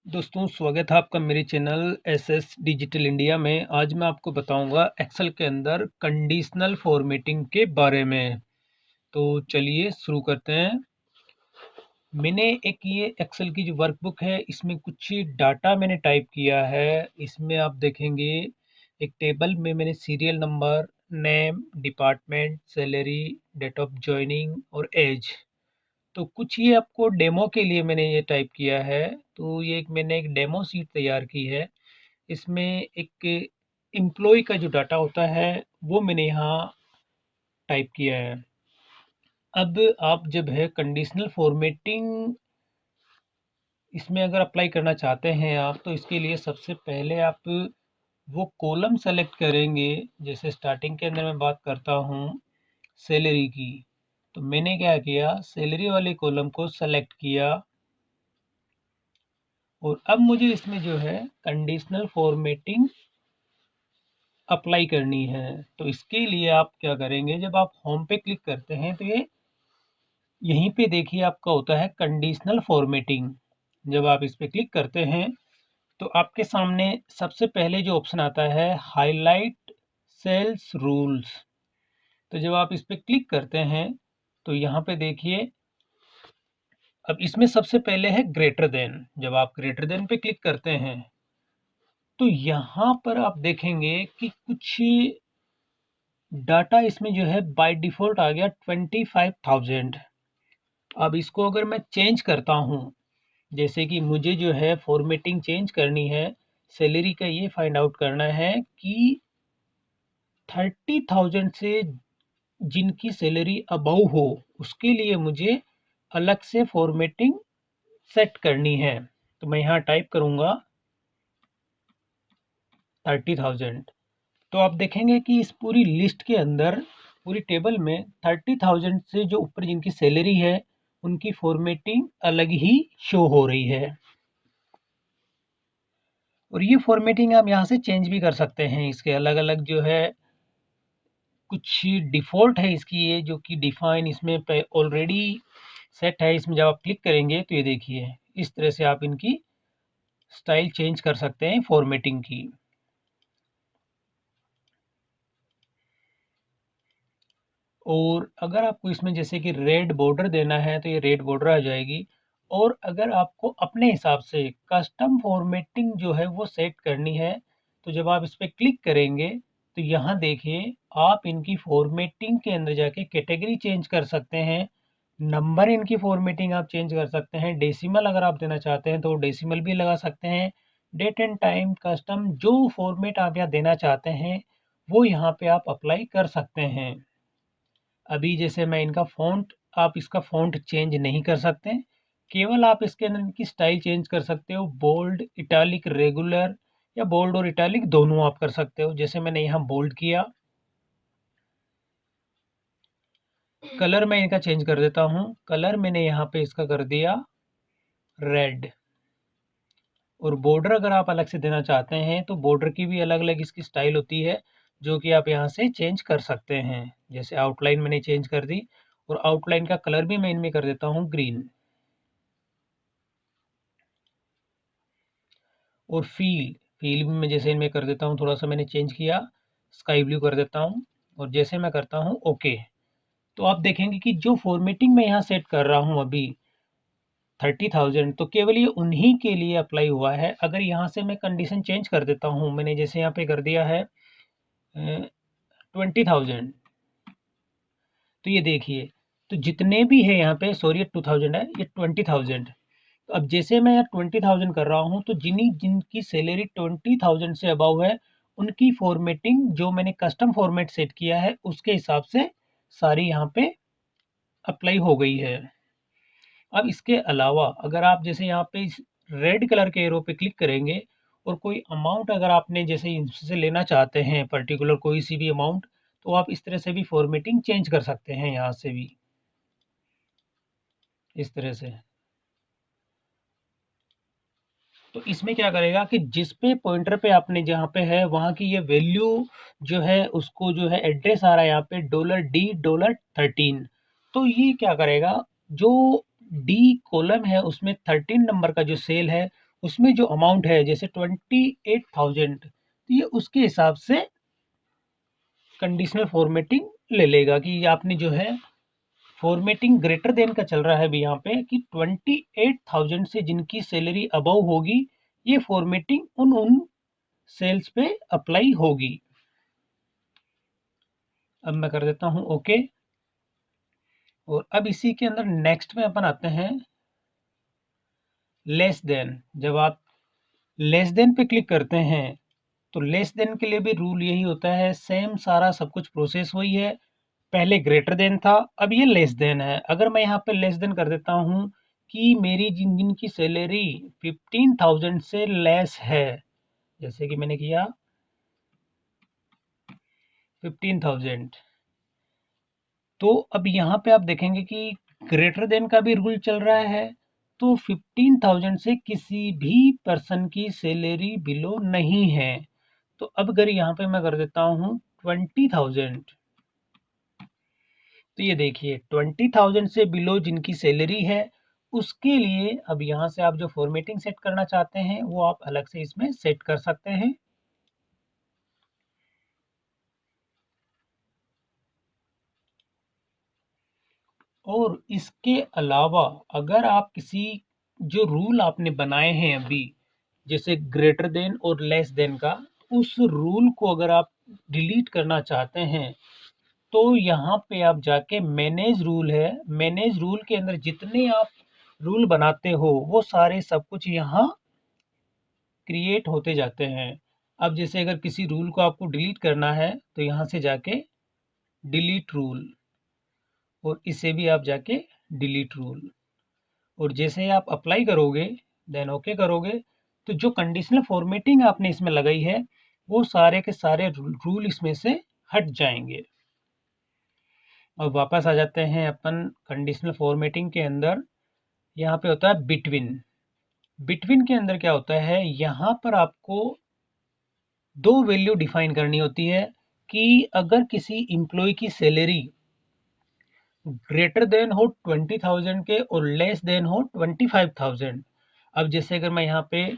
दोस्तों, स्वागत है आपका मेरे चैनल एसएस डिजिटल इंडिया में। आज मैं आपको बताऊंगा एक्सेल के अंदर कंडीशनल फॉर्मेटिंग के बारे में। तो चलिए शुरू करते हैं। मैंने एक ये एक्सेल की जो वर्कबुक है, इसमें कुछ डाटा मैंने टाइप किया है। इसमें आप देखेंगे एक टेबल में मैंने serial number, name, department, salary, date of joining और एज। तो कुछ ये आपको डेमो के लिए मैंने ये टाइप किया है। तो ये मैंने एक डेमो शीट तैयार की है। इसमें एक एम्प्लॉय का जो डाटा होता है वो मैंने यहाँ टाइप किया है। अब आप जब है कंडीशनल फॉर्मेटिंग इसमें अगर अप्लाई करना चाहते हैं आप, तो इसके लिए सबसे पहले आप वो कॉलम सेलेक्ट करेंगे। जैसे स्टार्टिंग के अंदर मैं बात करता हूँ सैलरी की, तो मैंने क्या किया, सैलरी वाले कॉलम को सेलेक्ट किया और अब मुझे इसमें जो है कंडीशनल फॉर्मेटिंग अप्लाई करनी है। तो इसके लिए आप क्या करेंगे, जब आप होम पे क्लिक करते हैं तो ये यहीं पे देखिए आपका होता है कंडीशनल फॉर्मेटिंग। जब आप इस पे क्लिक करते हैं तो आपके सामने सबसे पहले जो ऑप्शन आता है हाईलाइट सेल्स रूल्स। तो जब आप इस पे क्लिक करते हैं तो यहाँ पे देखिए, अब इसमें सबसे पहले है ग्रेटर देन। जब आप ग्रेटर देन पे क्लिक करते हैं तो यहाँ पर आप देखेंगे कि कुछ डाटा इसमें जो है बाय डिफ़ॉल्ट आ गया 25,000। अब इसको अगर मैं चेंज करता हूँ, जैसे कि मुझे जो है फॉर्मेटिंग चेंज करनी है, सैलरी का ये फाइंड आउट करना है कि 30,000 से जिनकी सैलरी अबव हो, उसके लिए मुझे अलग से फॉर्मेटिंग सेट करनी है। तो मैं यहाँ टाइप करूँगा 30,000। तो आप देखेंगे कि इस पूरी लिस्ट के अंदर, पूरी टेबल में 30,000 से जो ऊपर जिनकी सैलरी है उनकी फॉर्मेटिंग अलग ही शो हो रही है। और ये फॉर्मेटिंग आप यहाँ से चेंज भी कर सकते हैं। इसके अलग अलग जो है कुछ डिफ़ॉल्ट है इसकी, ये जो कि डिफाइन इसमें ऑलरेडी सेट है। इसमें जब आप क्लिक करेंगे तो ये देखिए इस तरह से आप इनकी स्टाइल चेंज कर सकते हैं फॉर्मेटिंग की। और अगर आपको इसमें जैसे कि रेड बॉर्डर देना है तो ये रेड बॉर्डर आ जाएगी। और अगर आपको अपने हिसाब से कस्टम फॉर्मेटिंग जो है वो सेट करनी है, तो जब आप इस पे क्लिक करेंगे तो यहाँ देखिए आप इनकी फॉर्मेटिंग के अंदर जाके कैटेगरी चेंज कर सकते हैं। नंबर इनकी फॉर्मेटिंग आप चेंज कर सकते हैं। डेसिमल अगर आप देना चाहते हैं तो डेसिमल भी लगा सकते हैं। डेट एंड टाइम, कस्टम, जो फॉर्मेट आप यहाँ देना चाहते हैं वो यहाँ पे आप अप्लाई कर सकते हैं। अभी जैसे मैं इनका फ़ॉन्ट, आप इसका फ़ॉन्ट चेंज नहीं कर सकते। केवल आप इसके अंदर इनकी स्टाइल चेंज कर सकते हो। बोल्ड, इटैलिक, रेगुलर या बोल्ड और इटैलिक दोनों आप कर सकते हो। जैसे मैंने यहाँ बोल्ड किया। कलर मैं इनका चेंज कर देता हूँ। कलर मैंने यहाँ पे इसका कर दिया रेड। और बॉर्डर अगर आप अलग से देना चाहते हैं तो बॉर्डर की भी अलग-अलग इसकी स्टाइल होती है, जो कि आप यहाँ से चेंज कर सकते हैं। जैसे आउटलाइन मैंने चेंज कर दी और आउटलाइन का कलर भी मैं इनमें कर देता हूँ ग्रीन। और फ़ील भी मैं जैसे इनमें कर देता हूँ, थोड़ा-सा मैंने चेंज किया, स्काई ब्लू कर देता हूँ। और जैसे मैं करता हूँ ओके, तो आप देखेंगे कि जो फ़ॉर्मेटिंग मैं यहाँ सेट कर रहा हूँ अभी 30,000, तो केवल ये उन्हीं के लिए अप्लाई हुआ है। अगर यहाँ से मैं कंडीशन चेंज कर देता हूँ, मैंने जैसे यहाँ पे कर दिया है 20,000, तो ये देखिए, तो जितने भी है यहाँ पे, सॉरी ये 2000 है, ये 20,000। तो अब जैसे मैं यहाँ 20,000 कर रहा हूँ तो जिनकी सैलरी 20,000 से अबव है उनकी फॉर्मेटिंग जो मैंने कस्टम फॉर्मेट सेट किया है उसके हिसाब से सारी यहाँ पे अप्लाई हो गई है। अब इसके अलावा अगर आप जैसे यहाँ पे इस रेड कलर के एरो पे क्लिक करेंगे और कोई अमाउंट अगर आपने जैसे इससे लेना चाहते हैं पर्टिकुलर कोई सी भी अमाउंट, तो आप इस तरह से भी फॉर्मेटिंग चेंज कर सकते हैं यहाँ से भी, इस तरह से। तो इसमें क्या करेगा कि जिस पे पॉइंटर पे आपने जहाँ पे है वहाँ की ये वैल्यू जो है उसको जो है एड्रेस आ रहा है यहाँ पे $D13। तो ये क्या करेगा, जो डी कॉलम है उसमें 13 नंबर का जो सेल है उसमें जो अमाउंट है जैसे 28,000, तो ये उसके हिसाब से कंडीशनल फॉर्मेटिंग ले लेगा कि आपने जो है फॉर्मेटिंग ग्रेटर देन का चल रहा है अभी यहाँ पे कि 28,000 से जिनकी सैलरी अबव होगी, ये फॉर्मेटिंग उन उन सेल्स पे अप्लाई होगी। अब मैं कर देता हूँ ओके। और अब इसी के अंदर नेक्स्ट में अपन आते हैं लेस देन। जब आप लेस देन पे क्लिक करते हैं तो लेस देन के लिए भी रूल यही होता है, सेम सारा सब कुछ प्रोसेस वही है। पहले ग्रेटर देन था, अब ये लेस देन है। अगर मैं यहाँ पे लेस देन कर देता हूँ कि मेरी जिनकी सैलरी 15,000 से लेस है, जैसे कि मैंने किया 15,000, तो अब यहाँ पे आप देखेंगे कि ग्रेटर देन का भी रूल चल रहा है। तो 15,000 से किसी भी पर्सन की सैलरी बिलो नहीं है। तो अब अगर यहाँ पे मैं कर देता हूँ 20,000, तो ये देखिए 20,000 से बिलो जिनकी सैलरी है उसके लिए अब यहाँ से आप जो फॉर्मेटिंग सेट करना चाहते हैं वो आप अलग से इसमें सेट कर सकते हैं। और इसके अलावा अगर आप किसी जो रूल आपने बनाए हैं अभी, जैसे ग्रेटर देन और लेस देन का, उस रूल को अगर आप डिलीट करना चाहते हैं तो यहाँ पे आप जाके मैनेज रूल है, मैनेज रूल के अंदर जितने आप रूल बनाते हो वो सारे सब कुछ यहाँ क्रिएट होते जाते हैं। अब जैसे अगर किसी रूल को आपको डिलीट करना है तो यहाँ से जाके डिलीट रूल, और इसे भी आप जाके डिलीट रूल, और जैसे ही आप अप्लाई करोगे देन ओके करोगे तो जो कंडीशनल फॉर्मेटिंग आपने इसमें लगाई है वो सारे के सारे रूल इसमें से हट जाएंगे। अब वापस आ जाते हैं अपन कंडीशनल फॉर्मेटिंग के अंदर। यहाँ पे होता है बिटवीन। बिटवीन के अंदर क्या होता है, यहाँ पर आपको दो वैल्यू डिफाइन करनी होती है कि अगर किसी एम्प्लॉय की सैलरी ग्रेटर देन हो 20,000 के और लेस देन हो 25,000। अब जैसे अगर मैं यहाँ पे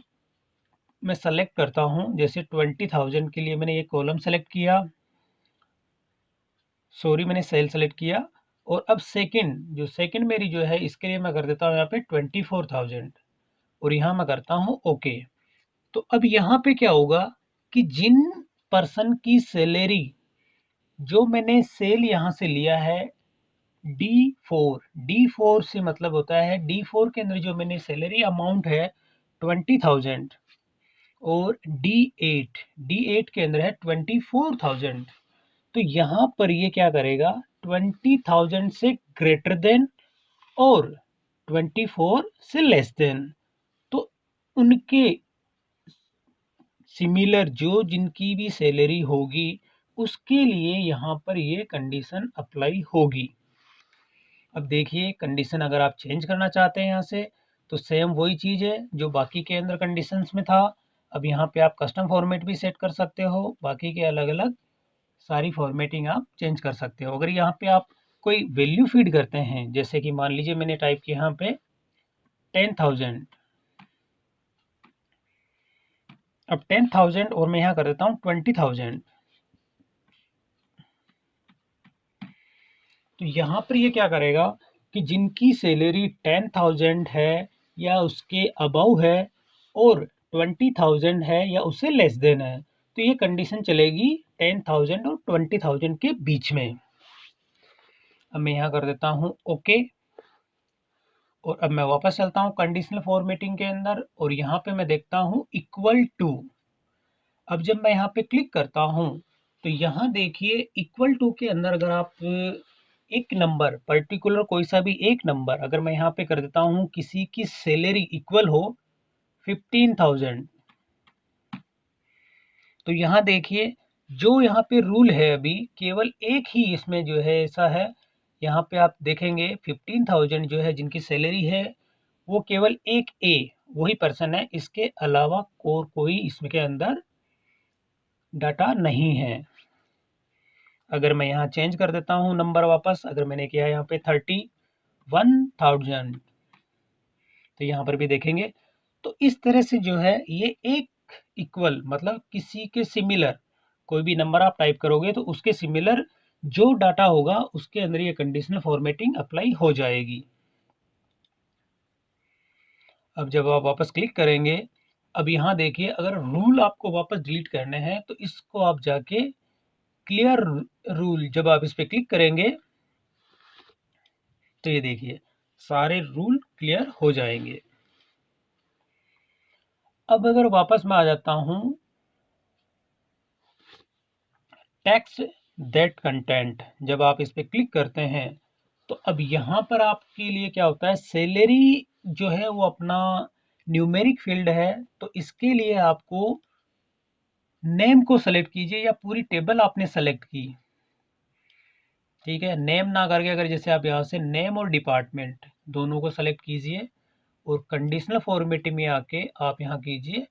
मैं सेलेक्ट करता हूँ, जैसे 20,000 के लिए मैंने ये कॉलम सेलेक्ट किया, सॉरी मैंने सेल सेलेक्ट किया। और अब सेकंड जो सेकंड मेरी जो है इसके लिए मैं कर देता हूँ यहाँ पे 24,000 और यहाँ मैं करता हूँ ओके। तो अब यहाँ पे क्या होगा कि जिन पर्सन की सैलरी जो मैंने सेल यहाँ से लिया है D4, D4 से मतलब होता है D4 के अंदर जो मैंने सैलरी अमाउंट है 20,000 और D8 के अंदर है 24,000। तो यहाँ पर ये क्या करेगा 20,000 से ग्रेटर देन और 24 से लेस देन, तो उनके सिमिलर जो जिनकी भी सैलरी होगी उसके लिए यहाँ पर ये कंडीशन अप्लाई होगी। अब देखिए कंडीशन अगर आप चेंज करना चाहते हैं यहाँ से तो सेम वही चीज़ है जो बाकी के अंदर कंडीशंस में था। अब यहाँ पे आप कस्टम फॉर्मेट भी सेट कर सकते हो, बाकी के अलग अलग सारी फॉर्मेटिंग आप चेंज कर सकते हो। अगर यहाँ पे आप कोई वैल्यू फीड करते हैं, जैसे कि मान लीजिए मैंने टाइप किया यहाँ पे 10,000, अब 10,000 और मैं यहाँ कर देता हूँ 20,000, तो यहाँ पर ये क्या करेगा कि जिनकी सैलरी 10,000 है या उसके अबव है और 20,000 है या उससे लेस देन है, तो ये कंडीशन चलेगी 10,000 और 20,000 के बीच में। अब मैं यहाँ कर देता हूँ ओके। और अब मैं वापस चलता हूँ कंडीशनल फॉर्मेटिंग के अंदर और यहाँ पे मैं देखता हूँ इक्वल टू। अब जब मैं यहाँ पे क्लिक करता हूँ तो यहाँ देखिए इक्वल टू के अंदर अगर आप एक नंबर पर्टिकुलर कोई सा भी एक नंबर अगर मैं यहाँ पे कर देता हूँ किसी की सैलरी इक्वल हो 15,000, तो यहाँ देखिए जो यहाँ पे रूल है अभी केवल एक ही इसमें जो है ऐसा है, यहाँ पे आप देखेंगे 15,000 जो है जिनकी सैलरी है वो केवल एक ए वही पर्सन है, इसके अलावा और कोई इसमें के अंदर डाटा नहीं है। अगर मैं यहाँ चेंज कर देता हूँ नंबर वापस, अगर मैंने किया यहाँ पे 31,000, तो यहाँ पर भी देखेंगे तो इस तरह से जो है ये एक इक्वल मतलब किसी के सिमिलर कोई भी नंबर आप टाइप करोगे तो उसके सिमिलर जो डाटा होगा उसके अंदर ये कंडीशनल फॉर्मेटिंग अप्लाई हो जाएगी। अब जब आप वापस क्लिक करेंगे, अब यहाँ देखिए अगर रूल आपको वापस डिलीट करने हैं तो इसको आप जाके क्लियर रूल जब आप इस पे क्लिक करेंगे तो ये देखिए सारे रूल क्लियर हो जाएंगे। अब अगर वापस मैं आ जाता हूँ टेक्स्ट दैट कंटेंट, जब आप इस पे क्लिक करते हैं तो अब यहाँ पर आपके लिए क्या होता है, सैलरी जो है वो अपना न्यूमेरिक फील्ड है, तो इसके लिए आपको नेम को सेलेक्ट कीजिए या पूरी टेबल आपने सेलेक्ट की, ठीक है। नेम ना करके अगर जैसे आप यहाँ से नेम और डिपार्टमेंट दोनों को सेलेक्ट कीजिए और कंडीशनल फॉर्मेटिंग में आके आप यहाँ कीजिए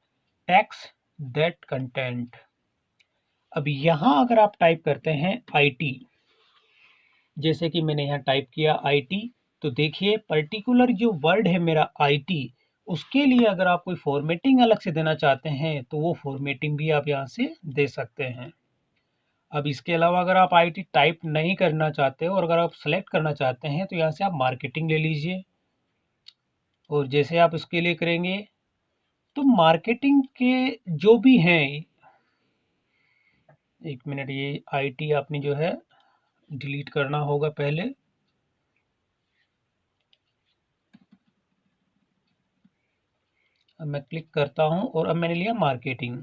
टैक्स दैट कंटेंट। अब यहाँ अगर आप टाइप करते हैं आईटी, जैसे कि मैंने यहाँ टाइप किया आईटी, तो देखिए पर्टिकुलर जो वर्ड है मेरा आईटी, उसके लिए अगर आप कोई फॉर्मेटिंग अलग से देना चाहते हैं तो वो फॉर्मेटिंग भी आप यहाँ से दे सकते हैं। अब इसके अलावा अगर आप आईटी टाइप नहीं करना चाहते हो और अगर आप सेलेक्ट करना चाहते हैं तो यहाँ से आप मार्केटिंग ले लीजिए, और जैसे आप इसके लिए करेंगे तो मार्केटिंग के जो भी हैं, एक मिनट, ये आईटी आपने जो है डिलीट करना होगा पहले। अब मैं क्लिक करता हूँ और अब मैंने लिया मार्केटिंग।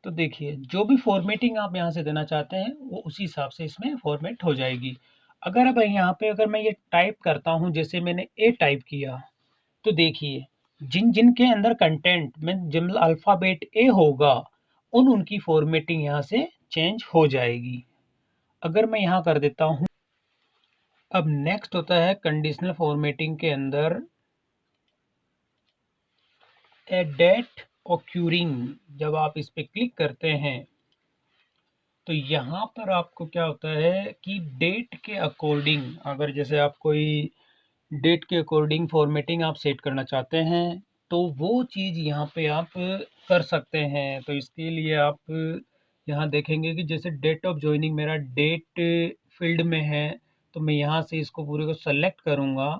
तो देखिए जो भी फॉर्मेटिंग आप यहाँ से देना चाहते हैं वो उसी हिसाब से इसमें फॉर्मेट हो जाएगी। अगर अब यहाँ पे अगर मैं ये टाइप करता हूँ, जैसे मैंने ए टाइप किया, तो देखिए जिन जिन के अंदर कंटेंट में जिन अल्फ़ाबेट ए होगा उन उनकी फॉर्मेटिंग यहाँ से चेंज हो जाएगी। अगर मैं यहाँ कर देता हूँ, अब नेक्स्ट होता है कंडीशनल फॉर्मेटिंग के अंदर ए डेट ऑक्यूरिंग। जब आप इस पे क्लिक करते हैं तो यहाँ पर आपको क्या होता है कि डेट के अकॉर्डिंग, अगर जैसे आप कोई डेट के अकॉर्डिंग फॉर्मेटिंग आप सेट करना चाहते हैं तो वो चीज़ यहाँ पे आप कर सकते हैं। तो इसके लिए आप यहाँ देखेंगे कि जैसे डेट ऑफ जॉइनिंग मेरा डेट फील्ड में है, तो मैं यहाँ से इसको पूरे को सेलेक्ट करूँगा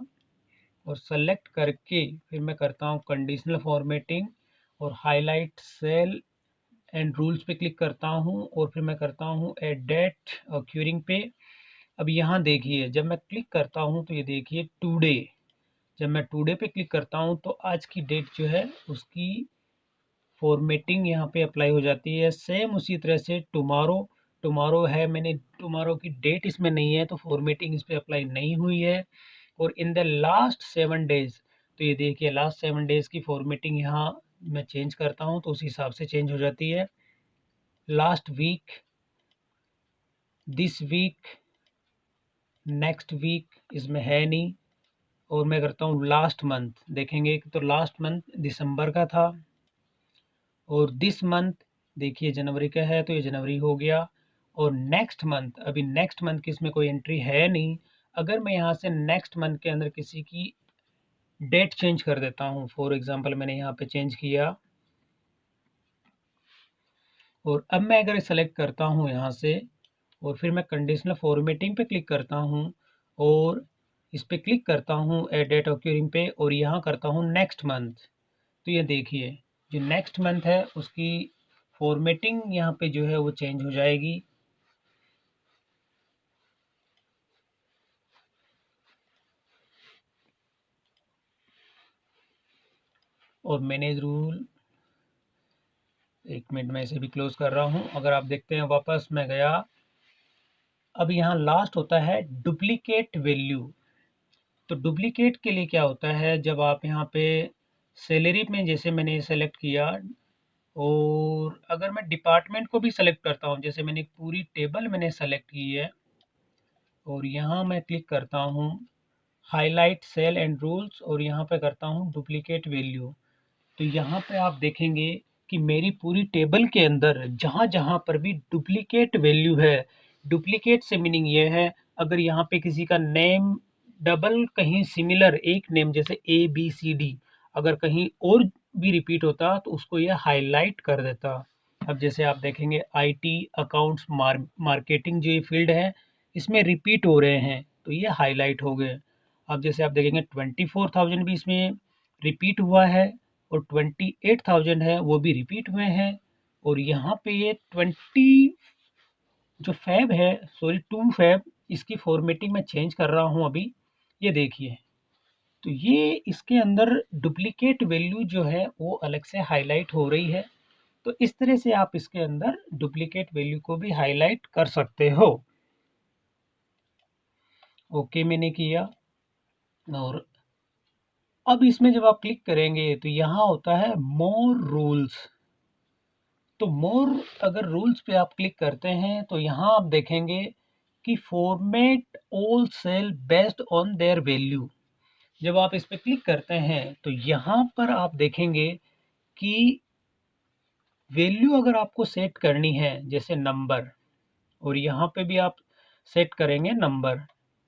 और सेलेक्ट करके फिर मैं करता हूँ कंडीशनल फॉर्मेटिंग और हाईलाइट सेल एंड रूल्स पे क्लिक करता हूँ और फिर मैं करता हूँ एट डेट ऑक्यूरिंग पे। अब यहाँ देखिए जब मैं क्लिक करता हूँ तो ये देखिए टुडे, जब मैं टुडे पे क्लिक करता हूँ तो आज की डेट जो है उसकी फॉर्मेटिंग यहाँ पे अप्लाई हो जाती है। सेम उसी तरह से टुमारो, टुमारो है, मैंने टुमारो की डेट इसमें नहीं है तो फॉर्मेटिंग इस पे अप्लाई नहीं हुई है। और इन द लास्ट 7 डेज, तो ये देखिए लास्ट 7 डेज की फॉर्मेटिंग यहाँ मैं चेंज करता हूँ तो उस हिसाब से चेंज हो जाती है। Last week, this week, next week इसमें है नहीं। और मैं करता हूँ लास्ट मंथ, देखेंगे कि तो लास्ट मंथ दिसंबर का था और दिस मंथ देखिए जनवरी का है तो ये जनवरी हो गया। और नेक्स्ट मंथ, अभी नेक्स्ट मंथ की इसमें कोई एंट्री है नहीं। अगर मैं यहाँ से नेक्स्ट मंथ के अंदर किसी की डेट चेंज कर देता हूँ, फॉर एग्जांपल मैंने यहाँ पे चेंज किया और अब मैं अगर सेलेक्ट करता हूँ यहाँ से और फिर मैं कंडीशनल फॉर्मेटिंग पे क्लिक करता हूँ और इस पे क्लिक करता हूँ एट डेट ऑक्यूरिंग पे और यहाँ करता हूँ नेक्स्ट मंथ, तो ये देखिए जो नेक्स्ट मंथ है उसकी फॉर्मेटिंग यहाँ पे जो है वो चेंज हो जाएगी। और मैनेज रूल, एक मिनट में इसे भी क्लोज कर रहा हूँ। अगर आप देखते हैं वापस मैं गया, अब यहाँ लास्ट होता है डुप्लीकेट वैल्यू। तो डुप्लीकेट के लिए क्या होता है, जब आप यहाँ पे सैलरी में जैसे मैंने सेलेक्ट किया और अगर मैं डिपार्टमेंट को भी सेलेक्ट करता हूँ, जैसे मैंने एक पूरी टेबल मैंने सेलेक्ट की है और यहाँ मैं क्लिक करता हूँ हाईलाइट सेल एंड रूल्स और यहाँ पे करता हूँ डुप्लीकेट वैल्यू, तो यहाँ पे आप देखेंगे कि मेरी पूरी टेबल के अंदर जहाँ जहाँ पर भी डुप्लीकेट वैल्यू है, डुप्लीकेट से मीनिंग ये है अगर यहाँ पे किसी का नेम डबल कहीं सिमिलर एक नेम जैसे ABCD अगर कहीं और भी रिपीट होता तो उसको ये हाईलाइट कर देता। अब जैसे आप देखेंगे IT अकाउंट्स मार्केटिंग जो ये फील्ड है इसमें रिपीट हो रहे हैं तो ये हाईलाइट हो गए। अब जैसे आप देखेंगे 24,000 भी इसमें रिपीट हुआ है और 28,000 है वो भी रिपीट हुए हैं। और यहाँ पे ये 20 जो फैब है, सॉरी 2 फैब, इसकी फॉर्मेटिंग मैं चेंज कर रहा हूँ अभी। ये देखिए, तो ये इसके अंदर डुप्लीकेट वैल्यू जो है वो अलग से हाईलाइट हो रही है। तो इस तरह से आप इसके अंदर डुप्लीकेट वैल्यू को भी हाईलाइट कर सकते हो। ओके मैंने किया। और अब इसमें जब आप क्लिक करेंगे तो यहाँ होता है मोर रूल्स। तो मोर अगर रूल्स पे आप क्लिक करते हैं तो यहाँ आप देखेंगे कि format all cell based on their value. जब आप इस पे क्लिक करते हैं तो यहाँ पर आप देखेंगे कि वैल्यू अगर आपको सेट करनी है जैसे नंबर, और यहाँ पे भी आप सेट करेंगे नंबर,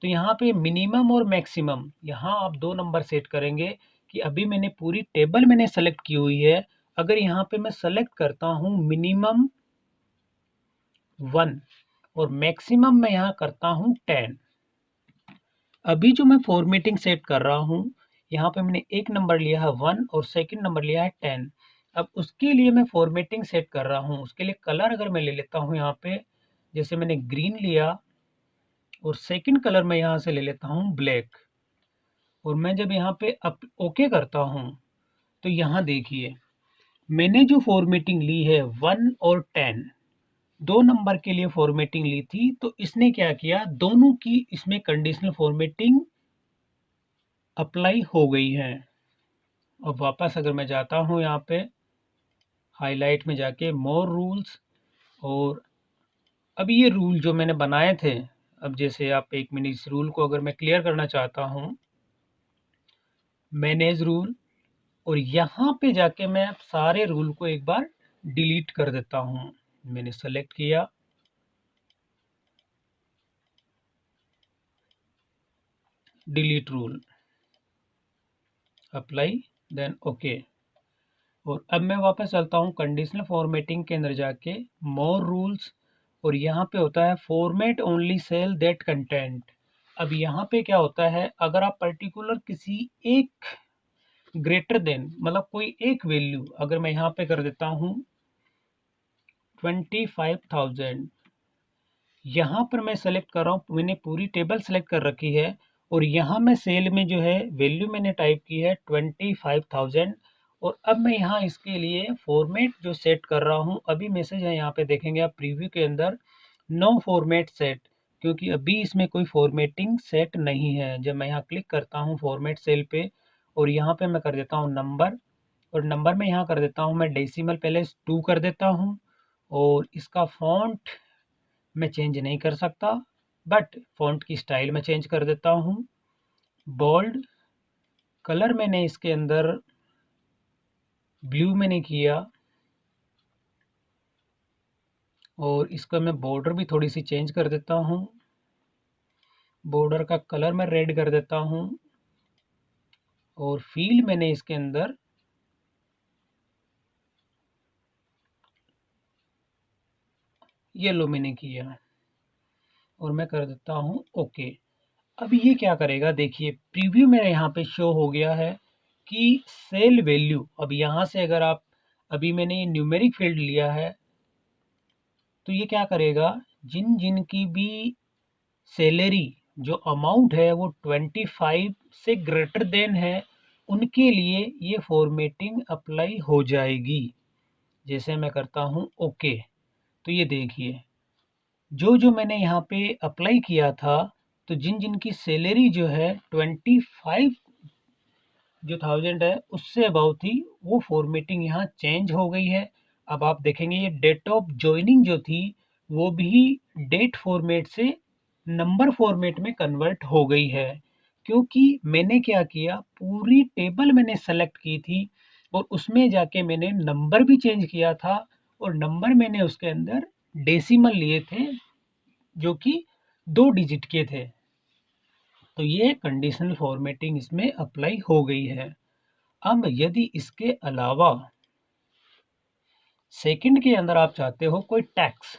तो यहाँ पे मिनिमम और मैक्सिमम यहाँ आप दो नंबर सेट करेंगे कि अभी मैंने पूरी टेबल मैंने सेलेक्ट की हुई है। अगर यहाँ पे मैं सेलेक्ट करता हूँ मिनिमम 1 और मैक्सिमम मैं यहाँ करता हूँ 10। अभी जो मैं फॉर्मेटिंग सेट कर रहा हूँ यहाँ पे मैंने एक नंबर लिया है 1 और सेकंड नंबर लिया है 10। अब उसके लिए मैं फॉर्मेटिंग सेट कर रहा हूँ, उसके लिए कलर अगर मैं ले लेता हूँ यहाँ पे, जैसे मैंने ग्रीन लिया और सेकंड कलर मैं यहाँ से ले लेता हूँ ब्लैक। और मैं जब यहाँ पे ओके करता हूँ तो यहाँ देखिए मैंने जो फॉर्मेटिंग ली है 1 और 10 दो नंबर के लिए फॉर्मेटिंग ली थी, तो इसने क्या किया दोनों की इसमें कंडीशनल फॉर्मेटिंग अप्लाई हो गई है। अब वापस अगर मैं जाता हूँ यहाँ पे हाईलाइट में जाके मोर रूल्स, और अब ये रूल जो मैंने बनाए थे, अब जैसे आप एक मिनट इस रूल को अगर मैं क्लियर करना चाहता हूँ मैनेज रूल, और यहाँ पे जाके मैं अब सारे रूल को एक बार डिलीट कर देता हूँ। मैंने सेलेक्ट किया, delete rule, apply, then okay. और अब मैं वापस चलता हूँ कंडीशनल फॉर्मेटिंग के अंदर जाके मोर रूल्स, और यहाँ पे होता है format only cell that content. अब यहाँ पे क्या होता है अगर आप पर्टिकुलर किसी एक ग्रेटर देन मतलब कोई एक वैल्यू अगर मैं यहाँ पे कर देता हूँ 25,000, यहाँ पर मैं सेलेक्ट कर रहा हूँ, मैंने पूरी टेबल सेलेक्ट कर रखी है और यहाँ मैं सेल में जो है वैल्यू मैंने टाइप की है 25,000। और अब मैं यहाँ इसके लिए फॉर्मेट जो सेट कर रहा हूँ, अभी मैसेज है यहाँ पे देखेंगे आप प्रीव्यू के अंदर नो फॉर्मेट सेट, क्योंकि अभी इसमें कोई फॉर्मेटिंग सेट नहीं है। जब मैं यहाँ क्लिक करता हूँ फॉर्मेट सेल पे और यहाँ पे मैं कर देता हूँ नंबर, और नंबर में यहाँ कर देता हूँ मैं डेसिमल पहले 2 कर देता हूँ, और इसका फॉन्ट मैं चेंज नहीं कर सकता, बट फॉन्ट की स्टाइल मैं चेंज कर देता हूँ। बोल्ड कलर मैंने इसके अंदर ब्लू मैंने किया, और इसका मैं बॉर्डर भी थोड़ी सी चेंज कर देता हूँ। बॉर्डर का कलर मैं रेड कर देता हूँ, और फील मैंने इसके अंदर येलो मैंने किया, और मैं कर देता हूँ ओके। अब ये क्या करेगा देखिए प्रीव्यू मेरे यहाँ पे शो हो गया है कि सेल वैल्यू, अब यहाँ से अगर आप अभी मैंने ये न्यूमेरिक फील्ड लिया है तो ये क्या करेगा जिन जिन की भी सैलरी जो अमाउंट है वो 25 से ग्रेटर देन है उनके लिए ये फॉर्मेटिंग अप्लाई हो जाएगी। जैसे मैं करता हूँ ओके, तो ये देखिए जो जो मैंने यहाँ पे अप्लाई किया था, तो जिन जिन की सैलरी जो है 25 जो थाउजेंड है उससे अबाउ थी वो फॉर्मेटिंग यहाँ चेंज हो गई है। अब आप देखेंगे ये डेट ऑफ ज्वाइनिंग जो थी वो भी डेट फॉर्मेट से नंबर फॉर्मेट में कन्वर्ट हो गई है, क्योंकि मैंने क्या किया पूरी टेबल मैंने सेलेक्ट की थी और उसमें जाके मैंने नंबर भी चेंज किया था, और नंबर मैंने उसके अंदर डेसिमल लिए थे जो कि 2 डिजिट के थे। तो ये कंडीशनल फॉर्मेटिंग इसमें अप्लाई हो गई है। अब यदि इसके अलावा सेकंड के अंदर आप चाहते हो कोई टैक्स,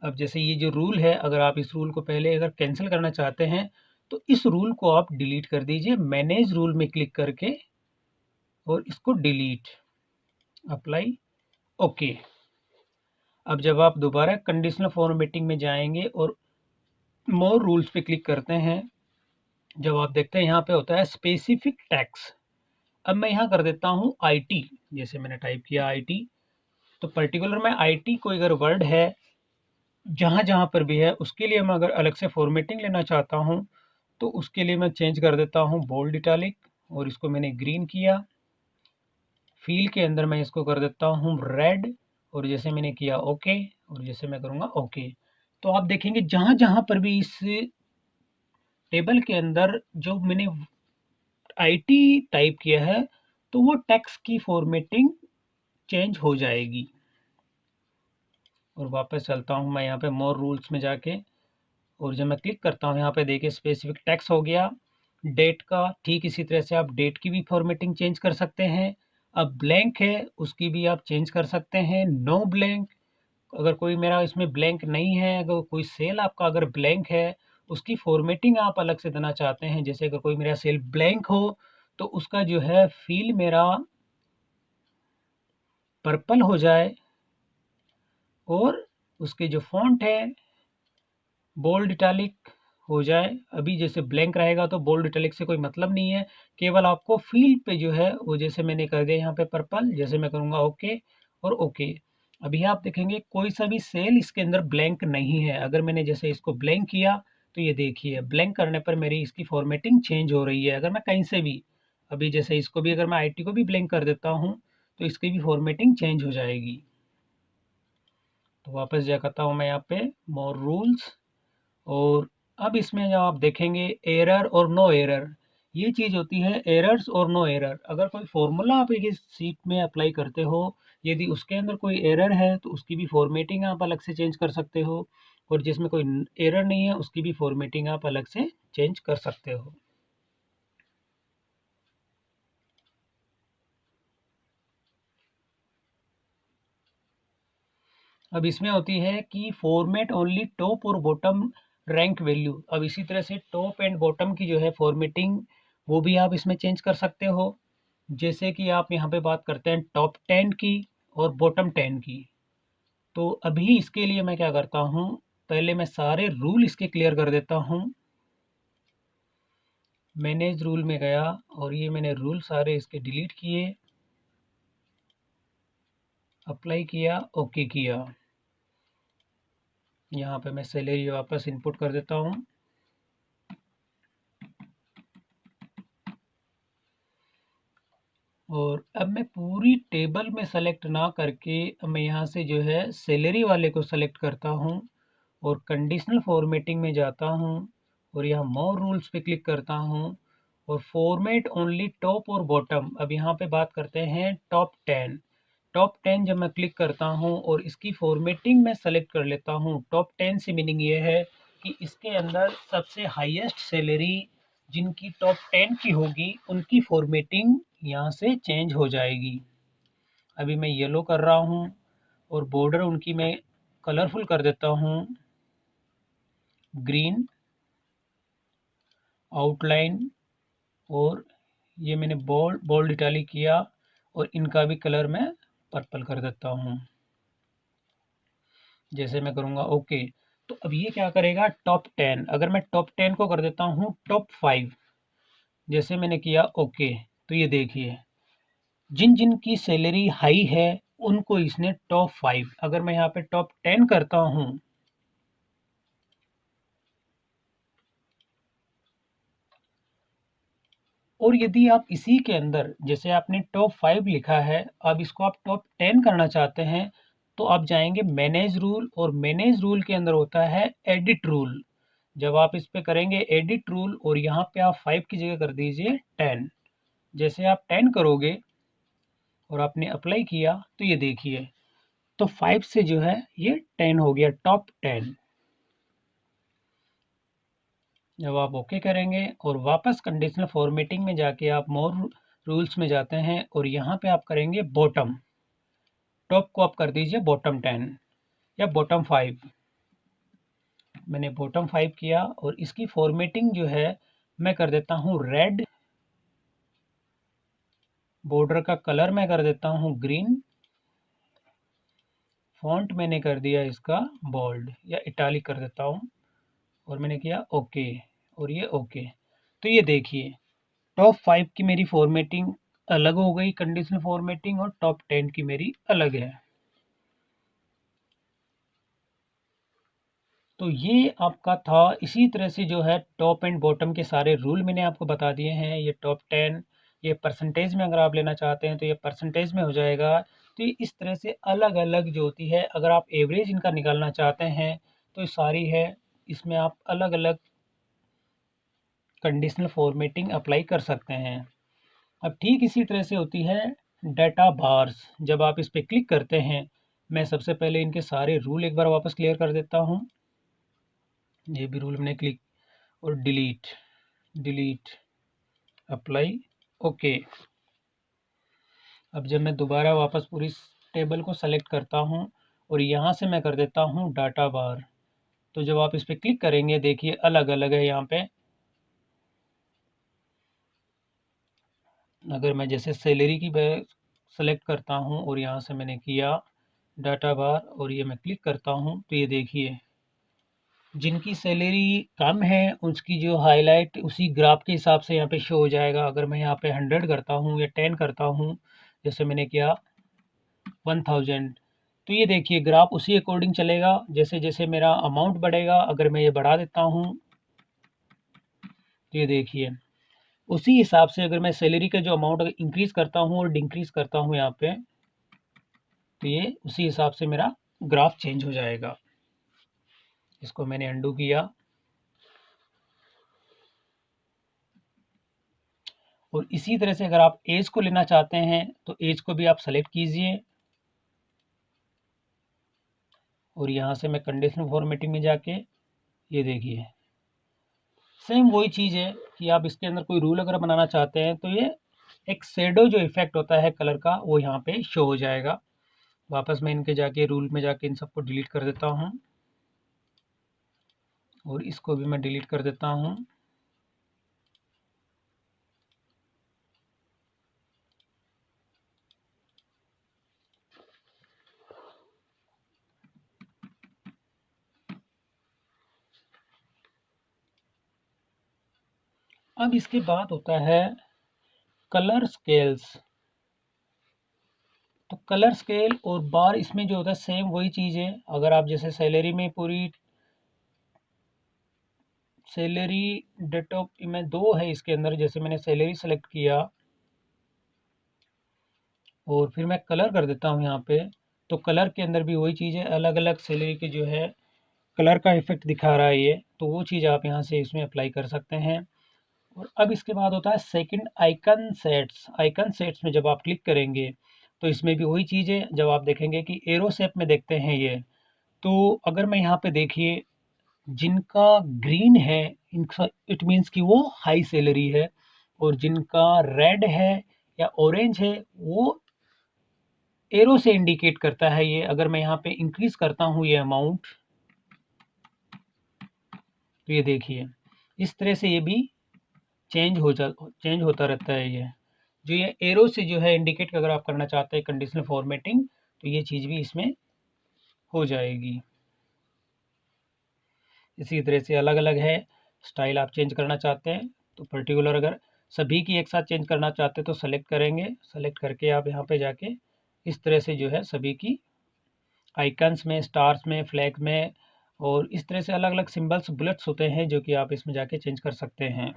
अब जैसे ये जो रूल है, अगर आप इस रूल को पहले अगर कैंसिल करना चाहते हैं तो इस रूल को आप डिलीट कर दीजिए, मैनेज रूल में क्लिक करके और इसको डिलीट, अप्लाई, ओके। अब जब आप दोबारा कंडीशनल फॉर्मेटिंग में जाएंगे और मोर रूल्स पे क्लिक करते हैं, जब आप देखते हैं यहाँ पे होता है स्पेसिफिक टैक्स। अब मैं यहाँ कर देता हूँ आईटी, जैसे मैंने टाइप किया आईटी, तो पर्टिकुलर में आईटी कोई अगर वर्ड है जहाँ जहाँ पर भी है उसके लिए मैं अगर अलग से फॉर्मेटिंग लेना चाहता हूँ तो उसके लिए मैं चेंज कर देता हूँ बोल्ड इटैलिक और इसको मैंने ग्रीन किया। फील के अंदर मैं इसको कर देता हूँ रेड और जैसे मैंने किया ओके और जैसे मैं करूँगा ओके, तो आप देखेंगे जहाँ जहाँ पर भी इस टेबल के अंदर जो मैंने आईटी टाइप किया है तो वो टेक्स्ट की फॉर्मेटिंग चेंज हो जाएगी। और वापस चलता हूँ मैं यहाँ पे मोर रूल्स में जाके और जब मैं क्लिक करता हूँ यहाँ पे देखिए स्पेसिफिक टेक्स्ट हो गया। डेट का ठीक इसी तरह से आप डेट की भी फॉर्मेटिंग चेंज कर सकते हैं। अब ब्लैंक है उसकी भी आप चेंज कर सकते हैं, नो ब्लैंक, अगर कोई मेरा इसमें ब्लैंक नहीं है, अगर कोई सेल आपका अगर ब्लैंक है उसकी फॉर्मेटिंग आप अलग से देना चाहते हैं, जैसे अगर कोई मेरा सेल ब्लैंक हो तो उसका जो है फील मेरा पर्पल हो जाए और उसके जो फॉन्ट है बोल्ड इटैलिक हो जाए। अभी जैसे ब्लैंक रहेगा तो बोल्ड इटैलिक से कोई मतलब नहीं है, केवल आपको फील्ड पे जो है वो जैसे मैंने कर दिया यहाँ पे पर्पल, जैसे मैं करूँगा ओके और ओके। अभी आप देखेंगे कोई सा भी सेल इसके अंदर ब्लैंक नहीं है। अगर मैंने जैसे इसको ब्लैंक किया तो ये देखिए ब्लैंक करने पर मेरी इसकी फॉर्मेटिंग चेंज हो रही है। अगर मैं कहीं से भी अभी जैसे इसको भी अगर मैं आईटी को भी ब्लैंक कर देता हूँ तो इसकी भी फॉर्मेटिंग चेंज हो जाएगी। तो वापस जा करता हूँ मैं यहाँ पे मोर रूल्स और अब इसमें जब आप देखेंगे एरर और नो एरर, ये चीज़ होती है एरर्स और नो एरर। अगर कोई फॉर्मूला आप एक सीट में अप्लाई करते हो, यदि उसके अंदर कोई एरर है तो उसकी भी फॉर्मेटिंग आप अलग से चेंज कर सकते हो और जिसमें कोई एरर नहीं है उसकी भी फॉर्मेटिंग आप अलग से चेंज कर सकते हो। अब इसमें होती है कि फॉर्मेट ओनली टॉप और बॉटम रैंक वैल्यू। अब इसी तरह से टॉप एंड बॉटम की जो है फॉर्मेटिंग वो भी आप इसमें चेंज कर सकते हो। जैसे कि आप यहाँ पे बात करते हैं टॉप 10 की और बॉटम 10 की, तो अभी इसके लिए मैं क्या करता हूँ, पहले मैं सारे रूल इसके क्लियर कर देता हूँ। मैनेज रूल में गया और ये मैंने रूल सारे इसके डिलीट किए, अप्लाई किया, ओके किया। यहाँ पे मैं सैलरी वापस इनपुट कर देता हूँ और अब मैं पूरी टेबल में सेलेक्ट ना करके अब मैं यहाँ से जो है सैलरी वाले को सेलेक्ट करता हूँ और कंडीशनल फॉर्मेटिंग में जाता हूँ और यहाँ मोर रूल्स पे क्लिक करता हूँ और फॉर्मेट ओनली टॉप और बॉटम। अब यहाँ पे बात करते हैं टॉप 10। टॉप 10 जब मैं क्लिक करता हूँ और इसकी फॉर्मेटिंग में सेलेक्ट कर लेता हूँ, टॉप 10 से मीनिंग ये है कि इसके अंदर सबसे हाईएस्ट सैलरी जिनकी टॉप 10 की होगी उनकी फॉर्मेटिंग यहाँ से चेंज हो जाएगी। अभी मैं येलो कर रहा हूँ और बॉर्डर उनकी मैं कलरफुल कर देता हूँ ग्रीन, आउटलाइन, और ये मैंने बोल्ड बोल्ड इटैलिक किया और इनका भी कलर मैं पर्पल कर देता हूँ, जैसे मैं करूँगा ओके। तो अब ये क्या करेगा टॉप 10, अगर मैं टॉप 10 को कर देता हूँ टॉप 5, जैसे मैंने किया ओके, तो ये देखिए जिन जिन की सैलरी हाई है उनको इसने टॉप 5, अगर मैं यहाँ पे टॉप 10 करता हूँ और यदि आप इसी के अंदर जैसे आपने टॉप 5 लिखा है, अब इसको आप टॉप 10 करना चाहते हैं तो आप जाएंगे मैनेज रूल और मैनेज रूल के अंदर होता है एडिट रूल। जब आप इस पे करेंगे एडिट रूल और यहाँ पे आप 5 की जगह कर दीजिए 10, जैसे आप 10 करोगे और आपने अप्लाई किया तो ये देखिए तो 5 से जो है ये 10 हो गया टॉप 10। जब आप ओके करेंगे और वापस कंडीशनल फॉर्मेटिंग में जाके आप मोर रूल्स में जाते हैं और यहाँ पे आप करेंगे बॉटम, टॉप को आप कर दीजिए बॉटम 10 या बॉटम 5। मैंने बॉटम 5 किया और इसकी फॉर्मेटिंग जो है मैं कर देता हूँ रेड, बॉर्डर का कलर मैं कर देता हूँ ग्रीन, फॉन्ट मैंने कर दिया इसका बोल्ड या इटालिक कर देता हूँ और मैंने किया ओके और ये ओके। तो ये देखिए टॉप 5 की मेरी फॉर्मेटिंग अलग हो गई कंडीशनल फॉर्मेटिंग और टॉप 10 की मेरी अलग है। तो ये आपका था। इसी तरह से जो है टॉप एंड बॉटम के सारे रूल मैंने आपको बता दिए हैं। ये टॉप 10 ये परसेंटेज में अगर आप लेना चाहते हैं तो ये परसेंटेज में हो जाएगा। तो ये इस तरह से अलग-अलग जो होती है, अगर आप एवरेज इनका निकालना चाहते हैं तो ये सारी है। इसमें आप अलग-अलग कंडीशनल फॉर्मेटिंग अप्लाई कर सकते हैं। अब ठीक इसी तरह से होती है डाटा बार्स। जब आप इस पे क्लिक करते हैं, मैं सबसे पहले इनके सारे रूल एक बार वापस क्लियर कर देता हूँ। ये भी रूल मैंने क्लिक और डिलीट, डिलीट, अप्लाई, ओके। अब जब मैं दोबारा वापस पूरी टेबल को सेलेक्ट करता हूँ और यहाँ से मैं कर देता हूँ डाटा बार, तो जब आप इस पे क्लिक करेंगे देखिए अलग-अलग है यहाँ पे। अगर मैं जैसे सैलरी की सेलेक्ट करता हूँ और यहाँ से मैंने किया डाटा बार और ये मैं क्लिक करता हूँ तो ये देखिए जिनकी सैलरी कम है उसकी जो हाईलाइट उसी ग्राफ के हिसाब से यहाँ पे शो हो जाएगा। अगर मैं यहाँ पे 100 करता हूँ या 10 करता हूँ, जैसे मैंने किया 1000, तो ये देखिए ग्राफ उसी अकॉर्डिंग चलेगा। जैसे जैसे मेरा अमाउंट बढ़ेगा, अगर मैं ये बढ़ा देता हूँ तो ये देखिए उसी हिसाब से अगर मैं सैलरी का जो अमाउंट अगर इंक्रीज करता हूँ और डिक्रीज करता हूँ यहाँ पे, तो ये उसी हिसाब से मेरा ग्राफ चेंज हो जाएगा। इसको मैंने अंडू किया और इसी तरह से अगर आप एज को लेना चाहते हैं तो एज को भी आप सेलेक्ट कीजिए और यहाँ से मैं कंडीशनल फॉर्मेटिंग में जाके ये देखिए सेम वही चीज़ है कि आप इसके अंदर कोई रूल अगर बनाना चाहते हैं तो ये एक शेडो जो इफेक्ट होता है कलर का वो यहाँ पे शो हो जाएगा। वापस मैं इनके जाके रूल में जाके इन सबको डिलीट कर देता हूँ और इसको भी मैं डिलीट कर देता हूँ। अब इसके बाद होता है कलर स्केल्स। तो कलर स्केल और बार इसमें जो होता है सेम वही चीज़ है। अगर आप जैसे सैलरी में पूरी सैलरी डेट ऑफ में दो है इसके अंदर, जैसे मैंने सैलरी सेलेक्ट किया और फिर मैं कलर कर देता हूँ यहाँ पे, तो कलर के अंदर भी वही चीज़ है। अलग अलग सैलरी की जो है कलर का इफेक्ट दिखा रहा है ये, तो वो चीज़ आप यहाँ से इसमें अप्लाई कर सकते हैं। और अब इसके बाद होता है second icon sets. Icon sets में जब आप क्लिक करेंगे तो इसमें भी वही चीज़ है। जब आप देखेंगे कि एरो शेप में देखते हैं ये, तो अगर मैं यहाँ पे देखिए जिनका ग्रीन है इनका इट मीन्स कि वो हाई सैलरी है और जिनका रेड है या ऑरेंज है वो एरो से इंडिकेट करता है ये। अगर मैं यहाँ पे इंक्रीज करता हूँ ये अमाउंट, तो ये देखिए इस तरह से ये भी चेंज होता रहता है ये। जो ये एरो से जो है इंडिकेट अगर आप करना चाहते हैं कंडीशनल फॉर्मेटिंग, तो ये चीज़ भी इसमें हो जाएगी। इसी तरह से अलग-अलग है। स्टाइल आप चेंज करना चाहते हैं तो पर्टिकुलर अगर सभी की एक साथ चेंज करना चाहते हैं तो सेलेक्ट करेंगे। सेलेक्ट करके आप यहाँ पे जाके इस तरह से जो है सभी की आइकन्स में, स्टार्स में, फ्लैग में और इस तरह से अलग-अलग सिंबल्स, बुलेट्स होते हैं जो कि आप इसमें जाके चेंज कर सकते हैं।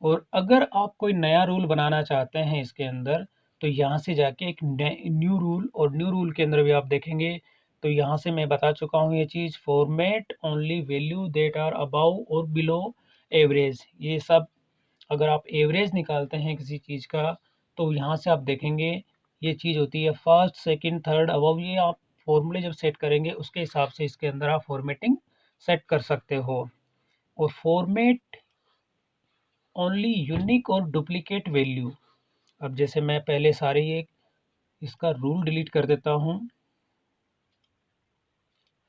और अगर आप कोई नया रूल बनाना चाहते हैं इसके अंदर, तो यहाँ से जाके एक न्यू रूल, और न्यू रूल के अंदर भी आप देखेंगे तो यहाँ से मैं बता चुका हूँ ये चीज़, format only value that are above और बिलो एवरेज। ये सब अगर आप एवरेज निकालते हैं किसी चीज़ का तो यहाँ से आप देखेंगे ये चीज़ होती है फर्स्ट, सेकंड, थर्ड, अबव। ये आप फॉर्मूले जब सेट करेंगे उसके हिसाब से इसके अंदर आप फॉर्मेटिंग सेट कर सकते हो। और फॉर्मेट ओनली यूनिक और डुप्लीकेट वैल्यू। अब जैसे मैं पहले सारे ये इसका रूल डिलीट कर देता हूँ,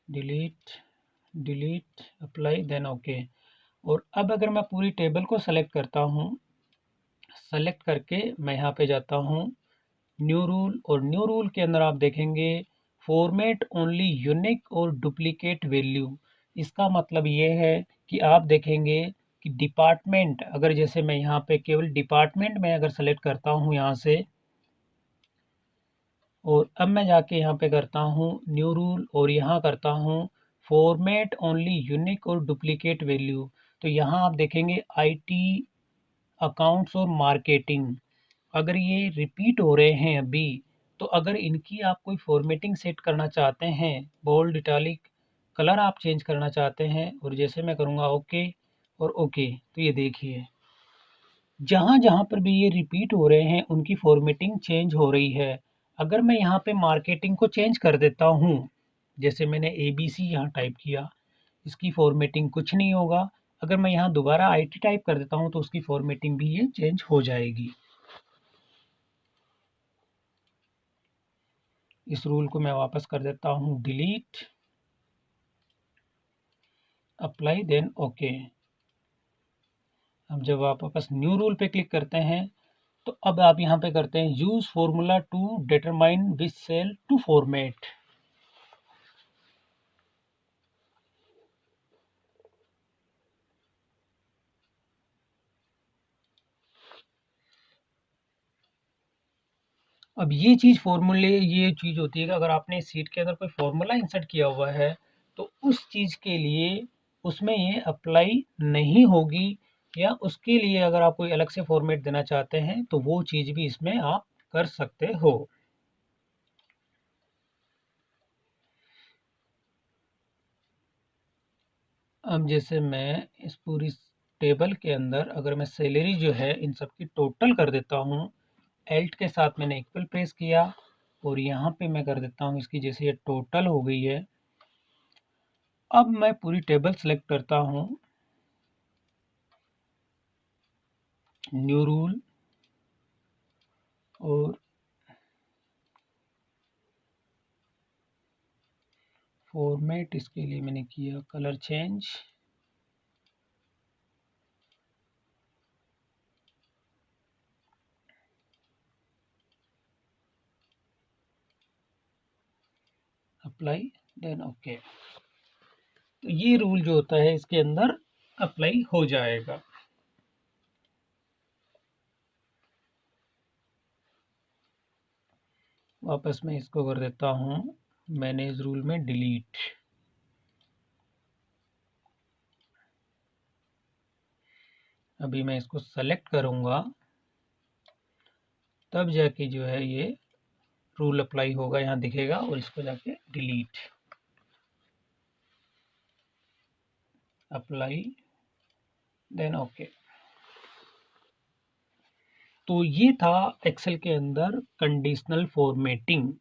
delete delete apply then okay. और अब अगर मैं पूरी टेबल को सेलेक्ट करता हूँ, सेलेक्ट करके मैं यहाँ पे जाता हूँ न्यू रूल, और न्यू रूल के अंदर आप देखेंगे फॉर्मेट ओनली यूनिक और डुप्लीकेट वैल्यू। इसका मतलब ये है कि आप देखेंगे कि डिपार्टमेंट, अगर जैसे मैं यहाँ पे केवल डिपार्टमेंट में अगर सेलेक्ट करता हूँ यहाँ से, और अब मैं जाके यहाँ पे करता हूँ न्यू रूल और यहाँ करता हूँ फॉर्मेट ओनली यूनिक और डुप्लीकेट वैल्यू, तो यहाँ आप देखेंगे आईटी, अकाउंट्स और मार्केटिंग, अगर ये रिपीट हो रहे हैं अभी, तो अगर इनकी आप कोई फॉर्मेटिंग सेट करना चाहते हैं, बोल्ड इटालिक कलर आप चेंज करना चाहते हैं, और जैसे मैं करूँगा ओके और ओके, तो ये देखिए जहाँ जहाँ पर भी ये रिपीट हो रहे हैं उनकी फॉर्मेटिंग चेंज हो रही है। अगर मैं यहाँ पे मार्केटिंग को चेंज कर देता हूँ, जैसे मैंने ABC यहाँ टाइप किया, इसकी फॉर्मेटिंग कुछ नहीं होगा। अगर मैं यहाँ दोबारा IT टाइप कर देता हूँ तो उसकी फॉर्मेटिंग भी ये चेंज हो जाएगी। इस रूल को मैं वापस कर देता हूँ डिलीट, अप्लाई देन ओके। अब जब आप वापस न्यू रूल पे क्लिक करते हैं, तो अब आप यहाँ पे करते हैं use formula to determine which cell to format. अब ये चीज़ फॉर्मूले, ये चीज़ होती है कि अगर आपने सीट के अंदर कोई फॉर्मूला इंसर्ट किया हुआ है, तो उस चीज़ के लिए उसमें ये अप्लाई नहीं होगी, या उसके लिए अगर आप कोई अलग से फॉर्मेट देना चाहते हैं तो वो चीज़ भी इसमें आप कर सकते हो। अब जैसे मैं इस पूरी टेबल के अंदर अगर मैं सैलरी जो है इन सब की टोटल कर देता हूँ, एल्ट के साथ मैंने इक्वल प्रेस किया और यहाँ पे मैं कर देता हूँ इसकी, जैसे ये टोटल हो गई है। अब मैं पूरी टेबल सेलेक्ट करता हूँ, न्यू रूल, और फॉर्मेट इसके लिए मैंने किया colour change, apply then okay. तो ये रूल जो होता है इसके अंदर अप्लाई हो जाएगा। वापस मैं इसको कर देता हूँ मैनेज रूल में डिलीट। अभी मैं इसको सेलेक्ट करूँगा, तब जाके जो है ये रूल अप्लाई होगा, यहाँ दिखेगा, और इसको जाके डिलीट, अप्लाई देन ओके। तो ये था एक्सेल के अंदर कंडीशनल फॉर्मेटिंग।